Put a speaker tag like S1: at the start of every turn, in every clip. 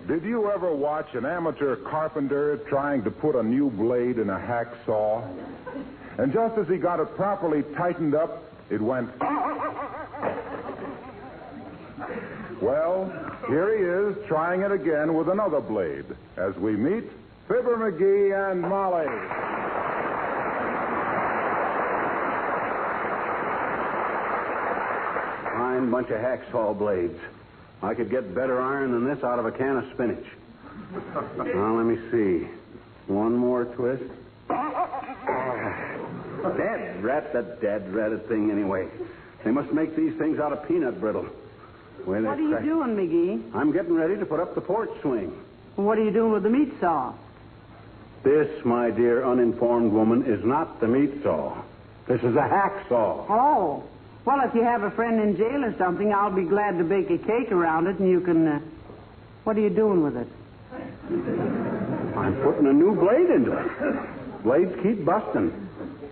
S1: Did you ever watch an amateur carpenter trying to put a new blade in a hacksaw? And just as he got it properly tightened up, it went... Well, here he is, trying it again with another blade, as we meet Fibber McGee and Molly.
S2: Fine bunch of hacksaw blades. I could get better iron than this out of a can of spinach. Now, let me see. One more twist. Dead rat, that dead-ratted thing anyway. They must make these things out of peanut brittle.
S3: What are you doing, McGee?
S2: I'm getting ready to put up the porch swing.
S3: What are you doing with the meat saw?
S2: This, my dear uninformed woman, is not the meat saw. This is a hacksaw.
S3: Oh. Well, if you have a friend in jail or something, I'll be glad to bake a cake around it, and you can... What are you doing with it?
S2: I'm putting a new blade into it. Blades keep busting.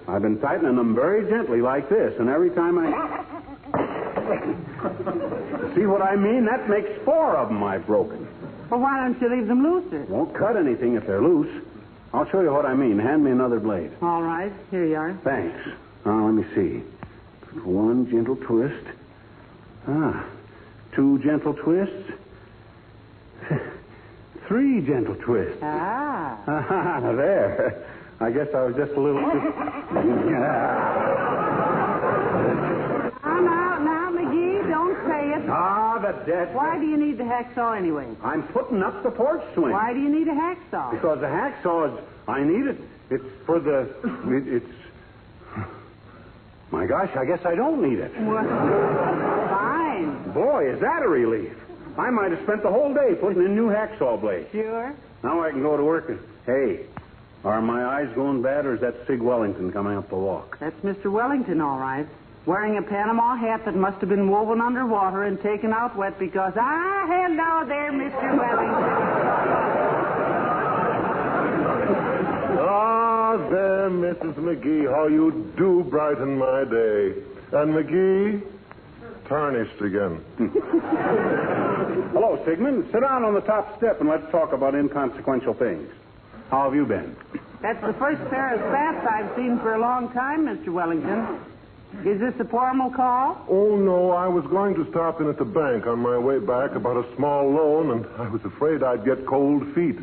S2: I've been tightening them very gently like this, and every time I... See what I mean? That makes 4 of them I've broken.
S3: Well, why don't you leave them looser?
S2: Won't cut anything if they're loose. I'll show you what I mean. Hand me another blade.
S3: All right. Here you are.
S2: Thanks. Now, let me see. 1 gentle twist. 2 gentle twists. 3 gentle twists. There. I guess I was just a little too...
S3: Now, McGee, don't say it.
S2: The dead...
S3: Why do you need the hacksaw anyway?
S2: I'm putting up the porch swing.
S3: Why do you need a hacksaw?
S2: Because the hacksaw is... I need it. It's for the... It's... My gosh, I guess I don't need it.
S3: Well, fine.
S2: Boy, is that a relief. I might have spent the whole day putting in new hacksaw blades.
S3: Sure.
S2: Now I can go to work and... Hey, are my eyes going bad, or is that Sig Wellington coming up the walk?
S3: That's Mr. Wellington, all right. Wearing a Panama hat that must have been woven underwater and taken out wet because... hello there, Mr. Wellington.
S4: There, Mrs. McGee, how you do brighten my day. And McGee, tarnished again.
S2: Hello, Sigmund. Sit down on the top step and let's talk about inconsequential things. How have you been?
S3: That's the first pair of spats I've seen for a long time, Mr. Wellington. Is this a formal call?
S4: Oh, no, I was going to stop in at the bank on my way back about a small loan, and I was afraid I'd get cold feet.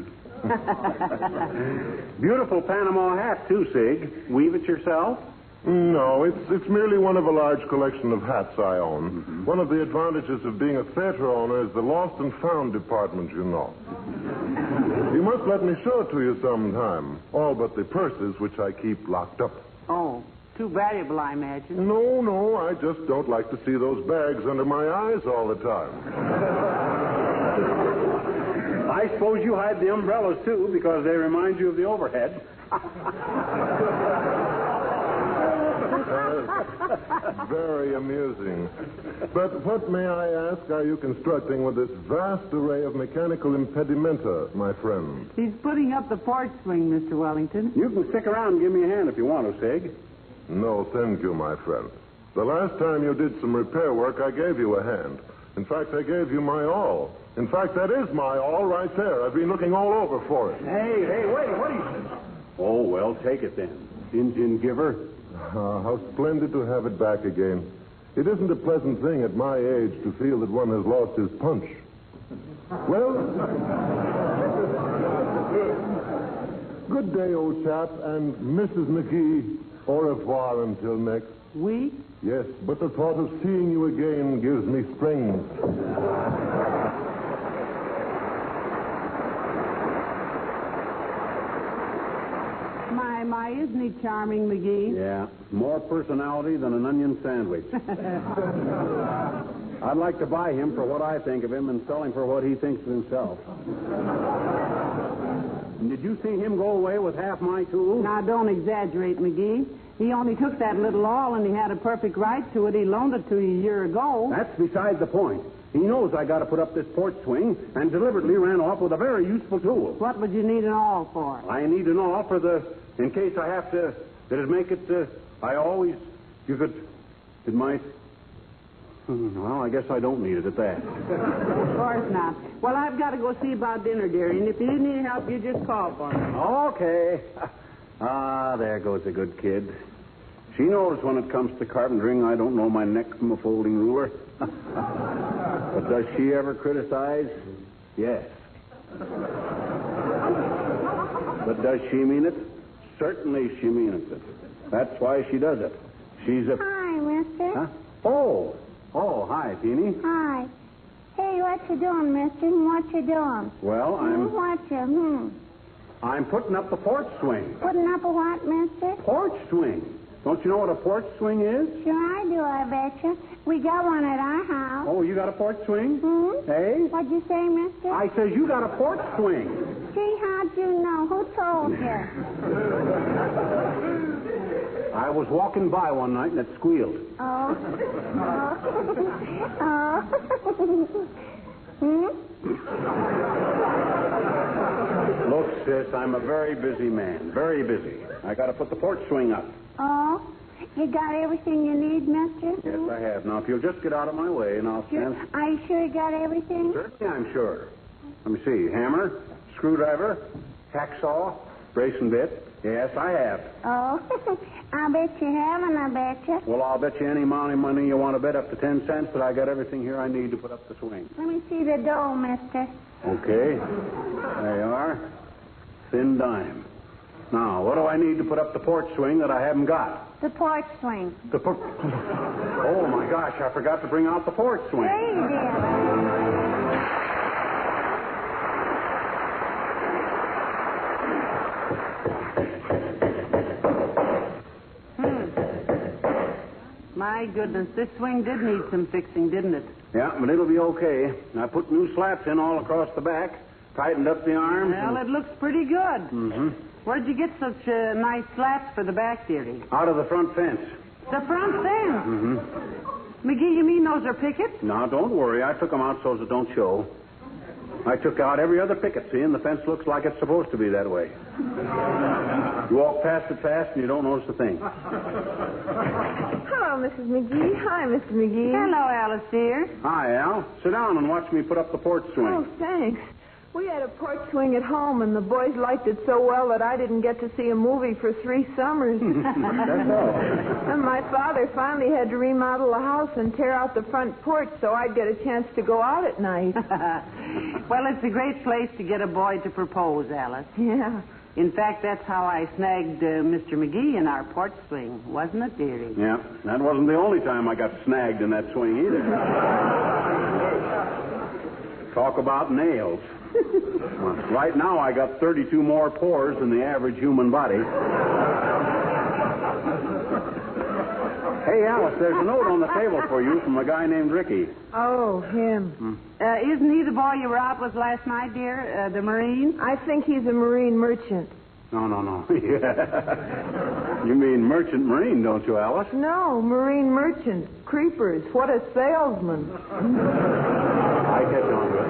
S2: Beautiful Panama hat, too, Sig. Weave it yourself?
S4: No, it's merely one of a large collection of hats I own. Mm-hmm. One of the advantages of being a theater owner is the lost and found department, you know. You must let me show it to you sometime. All but the purses, which I keep locked up.
S3: Oh, too valuable, I imagine.
S4: No, I just don't like to see those bags under my eyes all the time.
S2: I suppose you hide the umbrellas, too, because they remind you of the overhead.
S4: Very amusing. But what, may I ask, are you constructing with this vast array of mechanical impedimenta, my friend?
S3: He's putting up the porch swing, Mr. Wellington.
S2: You can stick around and give me a hand if you want to, Sig.
S4: No, thank you, my friend. The last time you did some repair work, I gave you a hand. In fact, I gave you my all. In fact, that is my all right there. I've been looking all over for it.
S2: Hey, wait, what are you... Oh, well, take it then. Indian giver.
S4: How splendid to have it back again. It isn't a pleasant thing at my age to feel that one has lost his punch. Well, good day, old chap, and Mrs. McGee, au revoir until next.
S3: Week?
S4: Yes, but the thought of seeing you again gives me strength.
S3: My, isn't he charming, McGee?
S2: Yeah, more personality than an onion sandwich. I'd like to buy him for what I think of him and sell him for what he thinks of himself. And did you see him go away with half my tools?
S3: Now, don't exaggerate, McGee. He only took that little awl, and he had a perfect right to it. He loaned it to you a year ago.
S2: That's beside the point. He knows I got to put up this porch swing and deliberately ran off with a very useful tool.
S3: What would you need an awl for?
S2: I need an awl for in case I have to, that'd make it, I always, you could, it might, Well, I guess I don't need it at that.
S3: Of course not. Well, I've got to go see about dinner, dearie, and if you need any help, you just call for me.
S2: Okay. There goes a good kid. She knows when it comes to carpentering, I don't know my neck from a folding ruler. But does she ever criticize? Yes. But does she mean it? Certainly she means it. That's why she does it. She's a...
S5: Hi, mister.
S2: Huh? Oh, hi, Peony.
S5: Hi. Hey, what you doing, mister? What you doing?
S2: Well, I'm putting up the porch swing.
S5: Putting up a what, mister?
S2: Porch swing. Don't you know what a porch swing is?
S5: Sure I do, I betcha. We got one at our house.
S2: Oh, you got a porch swing?
S5: Hmm?
S2: Hey?
S5: What'd you say, mister?
S2: I says you got a porch swing.
S5: Gee, how'd you know? Who told you?
S2: I was walking by one night and it squealed.
S5: Oh. Hmm?
S2: Look, sis, I'm a very busy man. Very busy. I got to put the porch swing up.
S5: Oh? You got everything you need, mister?
S2: Yes, I have. Now, if you'll just get out of my way and I'll stand...
S5: Are you sure you got everything?
S2: Certainly, I'm sure. Let me see. Hammer, screwdriver, hacksaw, brace and bit. Yes, I have.
S5: Oh, I bet you haven't, I bet you.
S2: Well, I'll bet you any amount of money you want to bet, up to 10 cents, but I got everything here I need to put up the swing.
S5: Let me see the dough, mister.
S2: Okay. There you are. Thin dime. Now, what do I need to put up the porch swing that I haven't got?
S5: The porch swing.
S2: Oh, my gosh, I forgot to bring out the porch swing.
S5: There you did.
S3: My goodness, this swing did need some fixing, didn't it?
S2: Yeah, but it'll be okay. I put new slaps in all across the back, tightened up the arms.
S3: Well, it looks pretty good.
S2: Mm-hmm.
S3: Where'd you get such nice slats for the back, dearie?
S2: Out of the front fence.
S3: The front fence?
S2: Mm-hmm.
S3: McGee, you mean those are pickets?
S2: No, don't worry. I took them out so as it don't show. I took out every other picket, see, and the fence looks like it's supposed to be that way. You walk past it fast and you don't notice a thing.
S6: Hello, Mrs. McGee. Hi, Mr. McGee.
S3: Hello, Alice, dear.
S2: Hi, Al. Sit down and watch me put up the porch swing.
S6: Oh, thanks. We had a porch swing at home, and the boys liked it so well that I didn't get to see a movie for 3 summers.
S2: That's all.
S6: And my father finally had to remodel the house and tear out the front porch so I'd get a chance to go out at night.
S3: Well, it's a great place to get a boy to propose, Alice.
S6: Yeah.
S3: In fact, that's how I snagged Mr. McGee in our porch swing, wasn't it, dearie?
S2: Yeah, that wasn't the only time I got snagged in that swing either. Talk about nails. Right now, I got 32 more pores than the average human body. Hey, Alice, there's a note on the table for you from a guy named Ricky.
S6: Oh, him.
S3: Isn't he the boy you were out with last night, dear? The Marine?
S6: I think he's a marine merchant.
S2: No. You mean merchant marine, don't you, Alice?
S6: No, marine merchant. Creepers. What a salesman.
S2: I catch on to it.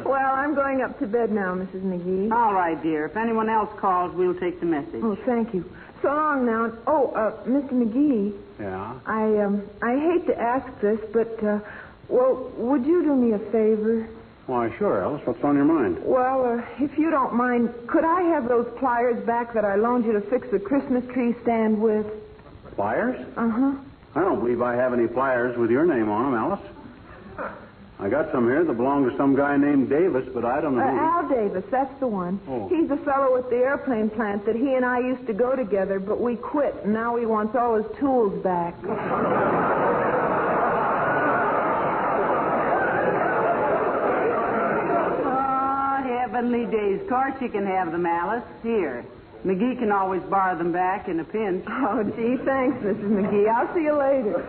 S6: Well, I'm going up to bed now, Mrs. McGee.
S3: All right, dear. If anyone else calls, we'll take the message.
S6: Oh, thank you. So long now. Oh, Mr. McGee.
S2: Yeah?
S6: I hate to ask this, but, would you do me a favor?
S2: Why, sure, Alice. What's on your mind?
S6: Well, if you don't mind, could I have those pliers back that I loaned you to fix the Christmas tree stand with?
S2: Pliers?
S6: Uh-huh.
S2: I don't believe I have any pliers with your name on them, Alice. I got some here that belong to some guy named Davis, but I don't know who.
S6: Al Davis, that's the one.
S2: Oh.
S6: He's the fellow at the airplane plant that he and I used to go together, but we quit, and now he wants all his tools back.
S3: Oh, heavenly days. Of course you can have them, Alice. Here. McGee can always borrow them back in a pinch.
S6: Oh, gee, thanks, Mrs. McGee. I'll see you later.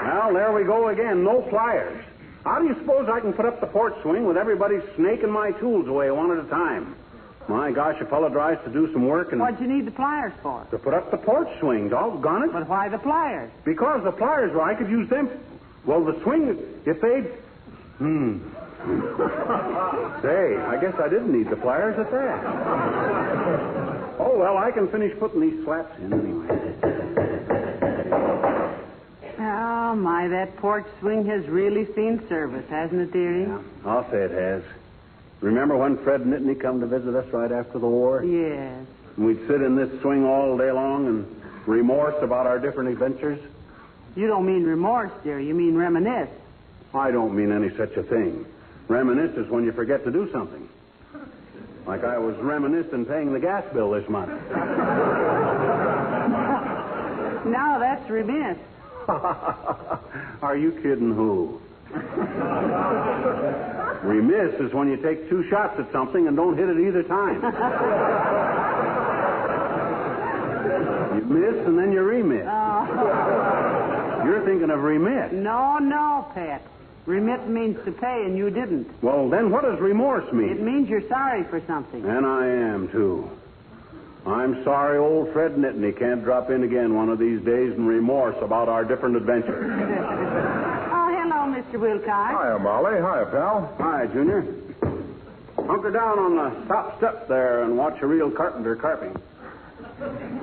S2: Well, there we go again. No pliers. How do you suppose I can put up the porch swing with everybody snaking my tools away one at a time? My gosh, a fellow tries to do some work and...
S3: What'd you need the pliers for?
S2: To put up the porch swing, doggone it.
S3: But why the pliers?
S2: Because the pliers, well, I could use them. Well, the swing, if they'd... Say, I guess I didn't need the pliers at that. Oh, well, I can finish putting these slats in anyway.
S3: Oh, my, that porch swing has really seen service, hasn't it, dearie?
S2: Yeah, I'll say it has. Remember when Fred Nittany come to visit us right after the war?
S3: Yes.
S2: And we'd sit in this swing all day long and remorse about our different adventures?
S3: You don't mean remorse, dear. You mean reminisce.
S2: I don't mean any such a thing. Reminisce is when you forget to do something. Like I was reminiscing paying the gas bill this month.
S3: Now that's remiss.
S2: Are you kidding who? Remiss is when you take 2 shots at something and don't hit it either time. You miss and then you remiss.
S3: Oh.
S2: You're thinking of remit.
S3: No, Pat. Remit means to pay, and you didn't.
S2: Well, then what does remorse mean?
S3: It means you're sorry for something.
S2: And I am, too. I'm sorry old Fred Nittany can't drop in again one of these days and remorse about our different adventures.
S3: Oh, hello, Mr. Wilcox.
S1: Hiya, Molly. Hiya, pal.
S2: Hi, Junior. Hunker down on the top step there and watch a real carpenter carping.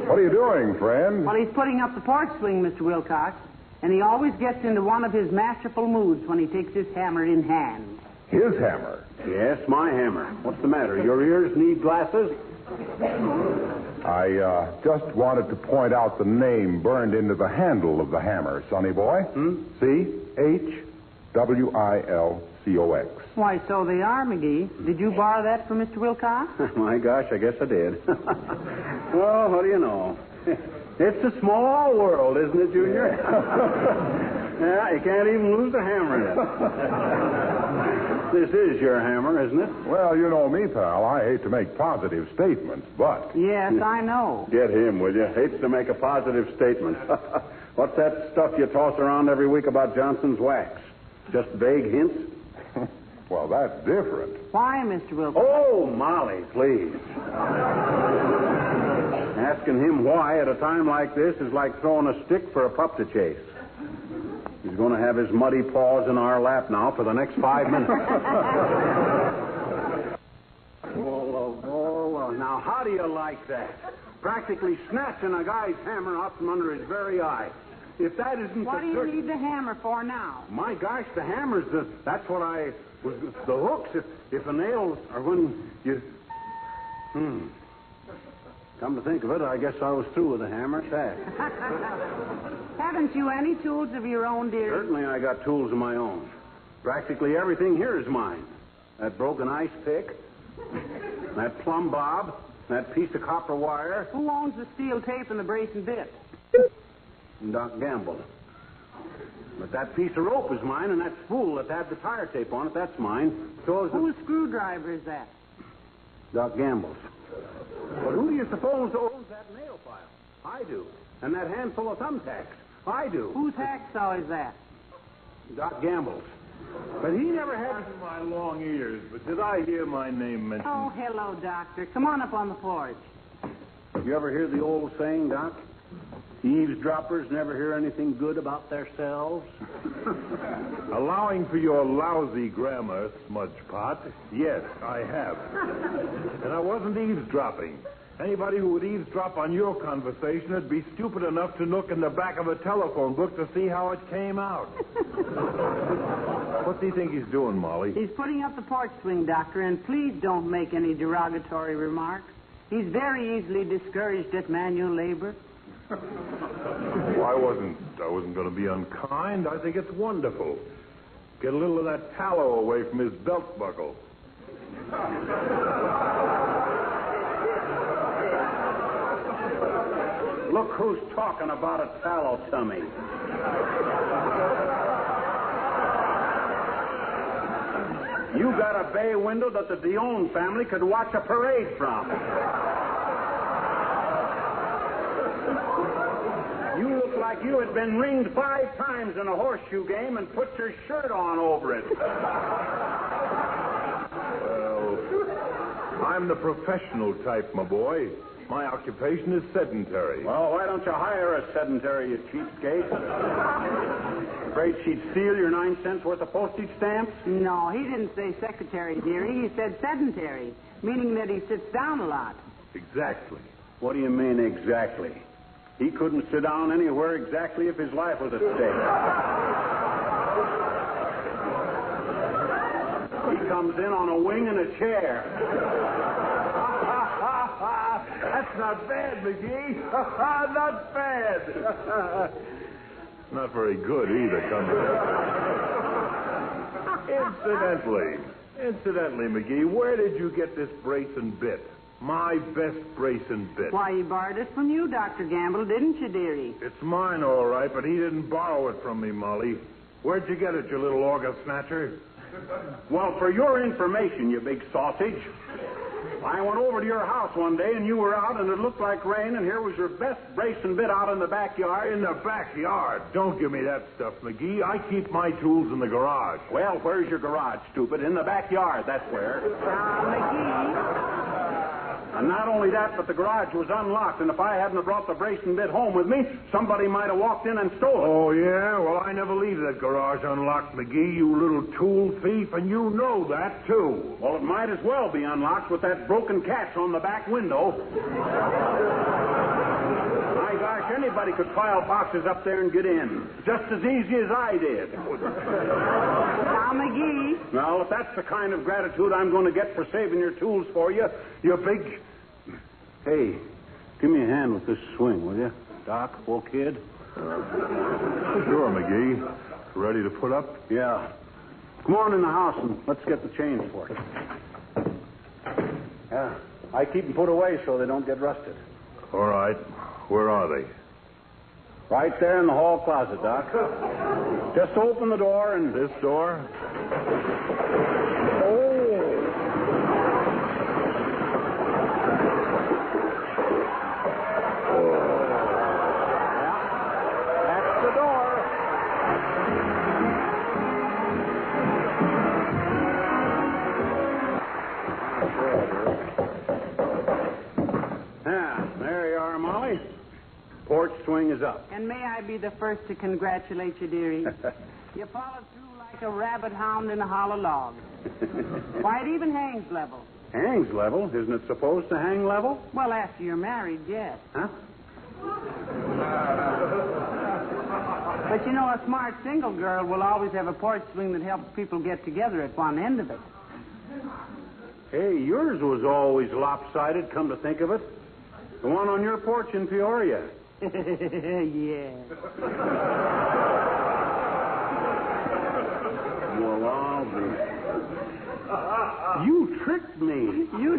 S1: What are you doing, friend?
S3: Well, he's putting up the porch swing, Mr. Wilcox, and he always gets into one of his masterful moods when he takes his hammer in hand.
S1: His hammer.
S2: Yes, my hammer. What's the matter? Your ears need glasses?
S1: I just wanted to point out the name burned into the handle of the hammer, sonny boy. C-H-W-I-L-C-O-X.
S3: Why, so they are, McGee. Did you borrow that from Mr. Wilcox?
S2: My gosh, I guess I did. Well, what do you know? It's a small world, isn't it, Junior? Yeah, you can't even lose the hammer in it. This is your hammer, isn't it?
S1: Well, you know me, pal. I hate to make positive statements, but...
S3: Yes, I know.
S2: Get him, will you? Hates to make a positive statement. What's that stuff you toss around every week about Johnson's wax? Just vague hints?
S1: Well, that's different.
S3: Why, Mr. Wilcox?
S2: Oh, Molly, please. Asking him why at a time like this is like throwing a stick for a pup to chase. He's going to have his muddy paws in our lap now for the next 5 minutes. Oh, now how do you like that? Practically snatching a guy's hammer out from under his very eye. If that isn't
S3: What do you need the hammer for now?
S2: My gosh, the hammer's that's what I was. The hooks, if a nail, or when you. Come to think of it, I guess I was through with the hammer at that.
S3: Haven't you any tools of your own, dear?
S2: Certainly I got tools of my own. Practically everything here is mine. That broken ice pick, that plumb bob, that piece of copper wire.
S3: Who owns the steel tape and the brace and bit?
S2: Doc Gamble. But that piece of rope is mine, and that spool that had the tire tape on it, that's mine. So is
S3: Whose screwdriver is that?
S2: Doc Gamble's. But who do you suppose owns that nail file? I do. And that handful of thumbtacks? I do.
S3: Whose hacksaw is that?
S2: Doc Gamble's. But he never had
S7: my long ears, but did I hear my name mentioned?
S3: Oh, hello, Doctor. Come on up on the porch.
S2: You ever hear the old saying, Doc? Eavesdroppers never hear anything good about themselves?
S7: Allowing for your lousy grammar, Smudgepot, yes, I have. And I wasn't eavesdropping. Anybody who would eavesdrop on your conversation would be stupid enough to look in the back of a telephone book to see how it came out. What do you think he's doing, Molly?
S3: He's putting up the porch swing, Doctor, and please don't make any derogatory remarks. He's very easily discouraged at manual labor.
S7: Well, I wasn't going to be unkind. I think it's wonderful. Get a little of that tallow away from his belt buckle.
S2: Look who's talking about a tallow tummy. You got a bay window that the Dion family could watch a parade from. You look like you had been ringed 5 times in a horseshoe game and put your shirt on over it.
S7: Well, I'm the professional type, my boy. My occupation is sedentary.
S2: Well, why don't you hire a sedentary, you cheapskate? Afraid she'd steal your 9 cents worth of postage stamps?
S3: No, he didn't say secretary, dearie. He said sedentary, meaning that he sits down a lot.
S7: Exactly.
S2: What do you mean, exactly? He couldn't sit down anywhere exactly if his life was at stake. He comes in on a wing and a chair.
S7: That's not bad, McGee. Not bad. Not very good either, come Incidentally, McGee, where did you get this brace and bit? My best brace and bit.
S3: Why, he borrowed it from you, Dr. Gamble, didn't you, dearie?
S7: It's mine, all right, but he didn't borrow it from me, Molly. Where'd you get it, you little auger snatcher?
S2: Well, for your information, you big sausage, I went over to your house one day, and you were out, and it looked like rain, and here was your best brace and bit out in the backyard.
S7: In the backyard? Don't give me that stuff, McGee. I keep my tools in the garage.
S2: Well, where's your garage, stupid? In the backyard, that's where.
S3: McGee.
S2: And not only that, but the garage was unlocked, and if I hadn't have brought the brace and bit home with me, somebody might have walked in and stole it.
S7: Oh, yeah? Well, I never leave that garage unlocked, McGee, you little tool thief, and you know that, too.
S2: Well, it might as well be unlocked with that broken catch on the back window. My gosh, anybody could file boxes up there and get in, just as easy as I did.
S3: Now, McGee.
S2: Well, if that's the kind of gratitude I'm going to get for saving your tools for you, you big... Hey, give me a hand with this swing, will you? Doc, old kid?
S7: Sure, McGee. Ready to put up?
S2: Yeah. Come on in the house and let's get the chains for it. Yeah. I keep them put away so they don't get rusted.
S7: All right. Where are they?
S2: Right there in the hall closet, Doc. Just open the door and...
S7: This door?
S2: Porch swing is up.
S3: And may I be the first to congratulate you, dearie. You followed through like a rabbit hound in a hollow log. Why, it even hangs level.
S2: Hangs level? Isn't it supposed to hang level?
S3: Well, after you're married, yes.
S2: Huh?
S3: But you know, a smart single girl will always have a porch swing that helps people get together at one end of it.
S2: Hey, yours was always lopsided, come to think of it. The one on your porch in Peoria.
S3: Yeah.
S2: Well, I'll be... You tricked me.
S3: You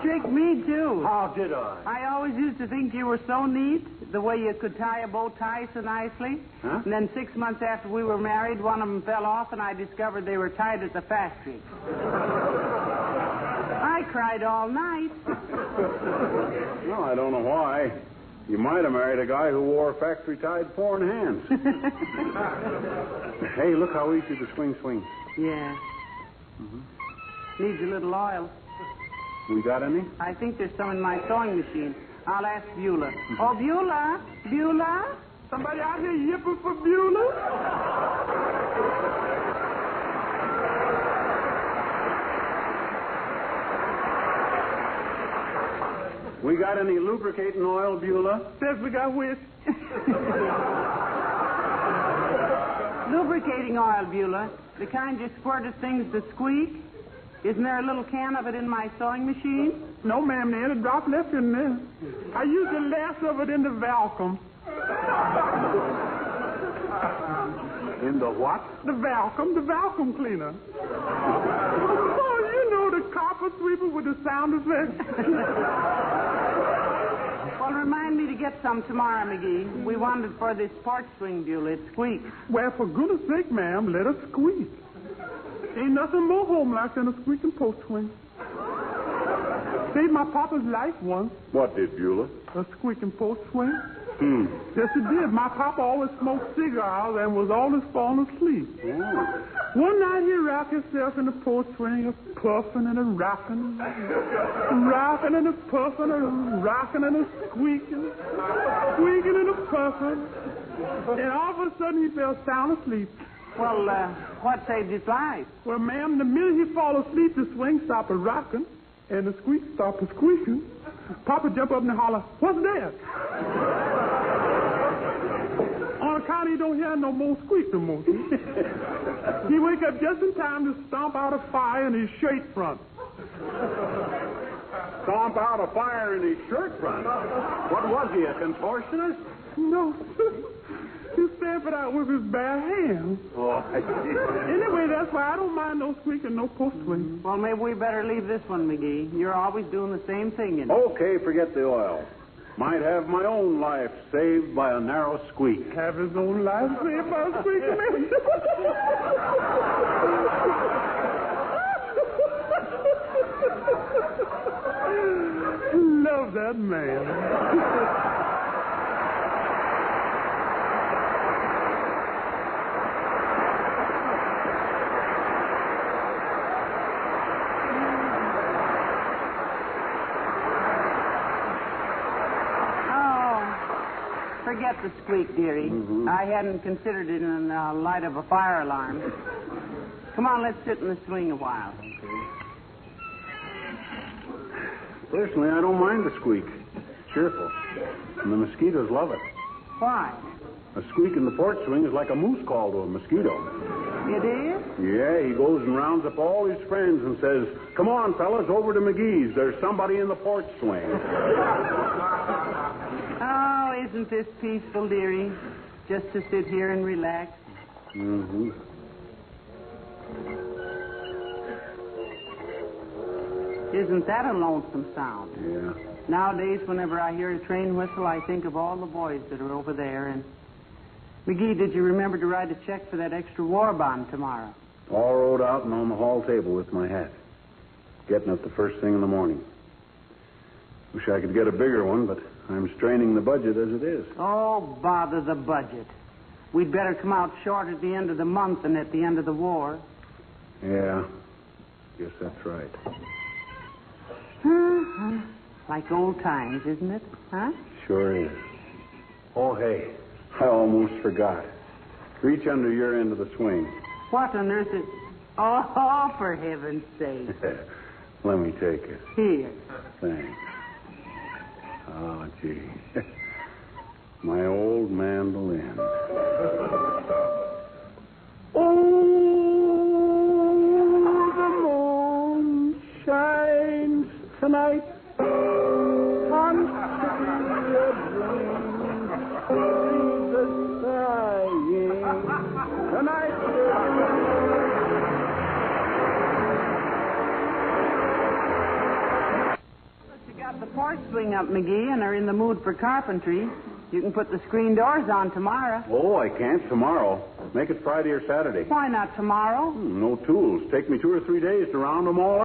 S3: tricked me, too.
S2: How did I?
S3: I always used to think you were so neat, the way you could tie a bow tie so nicely.
S2: Huh?
S3: And then 6 months after we were married, one of them fell off, and I discovered they were tied at the factory. I cried all night.
S2: Well, I don't know why. You might have married a guy who wore factory-tied four in hands. Hey, look how easy the swing swings.
S3: Yeah.
S2: Mm-hmm.
S3: Needs a little oil.
S2: We got any?
S3: I think there's some in my sewing machine. I'll ask Beulah. Oh, Beulah? Beulah? Somebody out here yipping for Beulah?
S2: We got any lubricating oil, Beulah?
S3: Says we got whisk. Lubricating oil, Beulah. The kind you squirt at things that squeak. Isn't there a little can of it in my sewing machine?
S8: No, ma'am, there ain't a drop left in there. I used the last of it in the vacuum.
S2: In the what?
S8: The vacuum cleaner. Oh, you know, the carpet sweeper with the sound effect.
S3: Well, remind me to get some tomorrow, McGee. We wanted for this porch swing, Beulah. It squeaks.
S8: Well, for goodness sake, ma'am, let us squeak. Ain't nothing more homelike than a squeaking porch swing. Saved my papa's life once.
S2: What did, Beulah?
S8: A squeaking porch swing.
S2: Yes,
S8: it did. My papa always smoked cigars and was always falling asleep.
S2: Oh.
S8: One night he rocked himself in the porch swing, a puffing and a rocking, rocking and a puffing, and a rocking and a squeaking, squeaking and a puffing. And all of a sudden he fell sound asleep.
S3: Well, what saved his life?
S8: Well, ma'am, the minute he fall asleep, the swing stopped a rocking and the squeak stopped a squeaking. Papa jump up and holler, "What's that?" On account he don't hear no more squeak no more. He wake up just in time to stomp out a fire in his shirt front.
S2: Stomp out a fire in his shirt front. What was he, a contortionist?
S8: No. He stamped it out with his bare hands.
S2: Oh, I see.
S8: Anyway, that's why I don't mind no squeaking, no post swing.
S3: Well, maybe we better leave this one, McGee. You're always doing the same thing, you know.
S2: Okay, forget the oil. Might have my own life saved by a narrow squeak.
S8: Have his own life saved by squeaking. Love that man.
S3: Forget the squeak, dearie.
S2: Mm-hmm.
S3: I hadn't considered it in the light of a fire alarm. Come on, let's sit in the swing a while.
S2: Personally, I don't mind the squeak. It's cheerful. And the mosquitoes love it.
S3: Why?
S2: A squeak in the porch swing is like a moose call to a mosquito.
S3: It is?
S2: Yeah, he goes and rounds up all his friends and says, "Come on, fellas, over to McGee's. There's somebody in the porch swing."
S3: Oh, isn't this peaceful, dearie? Just to sit here and relax.
S2: Mm-hmm.
S3: Isn't that a lonesome sound?
S2: Yeah.
S3: Nowadays, whenever I hear a train whistle, I think of all the boys that are over there. And McGee, did you remember to write a check for that extra war bond tomorrow?
S2: All wrote out and on the hall table with my hat. Getting up the first thing in the morning. Wish I could get a bigger one, but I'm straining the budget as it is.
S3: Oh, bother the budget. We'd better come out short at the end of the month than at the end of the war.
S2: Yeah, guess that's right.
S3: Like old times, isn't it? Huh?
S2: Sure is. Oh, hey, I almost forgot. Reach under your end of the swing.
S3: What on earth is... Oh, for heaven's sake.
S2: Let me take it.
S3: Here.
S2: Thanks. Oh, gee. My old mandolin.
S8: Oh, the moon shines tonight on the sighing tonight.
S3: You got the porch swing up, McGee, and are in the mood for carpentry. You can put the screen doors on tomorrow.
S2: Oh, I can't tomorrow. Make it Friday or Saturday.
S3: Why not tomorrow?
S2: No tools. Take me 2 or 3 days to round them all